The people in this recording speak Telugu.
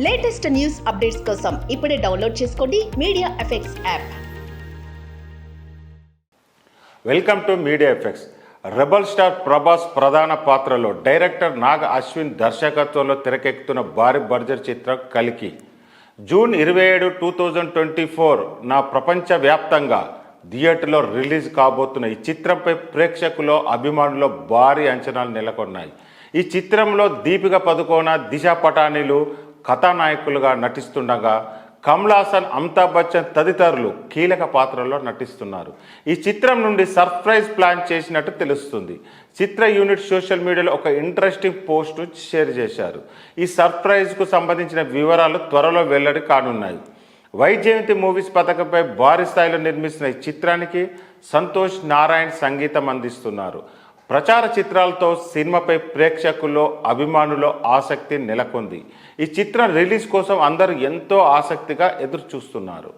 లేటెస్ట్ న్యూస్ అప్డేట్స్ కోసం ఇప్పుడే డౌన్లోడ్ చేసుకోండి media effects app. Welcome to media effects. Rebel star Prabhas ప్రధాన పాత్రలో డైరెక్టర్ నాగ అశ్విన్ దర్శకత్వంలో తెరకెక్కుతున్న భారీ బడ్జెట్ చిత్రం కల్కి జూన్ 27, 2024 నా ప్రపంచవ్యాప్తంగా థియేటర్లో రిలీజ్ కాబోతున్న ఈ చిత్రంపై ప్రేక్షకులు అభిమానులు భారీ అంచనాలు నెలకొన్నాయి. ఈ చిత్రంలో దీపిక పదుకోన, దిశా పటానీలు కథానాయకులుగా నటిస్తుండగా కమల్ హాసన్, అమితాబ్ బచ్చన్ తదితరులు కీలక పాత్రల్లో నటిస్తున్నారు. ఈ చిత్రం నుండి సర్ప్రైజ్ ప్లాన్ చేసినట్టు తెలుస్తుంది. చిత్ర యూనిట్ సోషల్ మీడియాలో ఒక ఇంట్రెస్టింగ్ పోస్ట్ షేర్ చేశారు. ఈ సర్ప్రైజ్కు సంబంధించిన వివరాలు త్వరలో వెల్లడి కానున్నాయి. వైజయంతి మూవీస్ పథకంపై భారీ స్థాయిలో నిర్మిస్తున్న ఈ చిత్రానికి సంతోష్ నారాయణ్ సంగీతం అందిస్తున్నారు. ప్రచార చిత్రాలతో సినిమాపై ప్రేక్షకుల్లో అభిమానుల్లో ఆసక్తి నెలకొంది. ఈ చిత్రం రిలీజ్ కోసం అందరూ ఎంతో ఆసక్తిగా ఎదురు చూస్తున్నారు.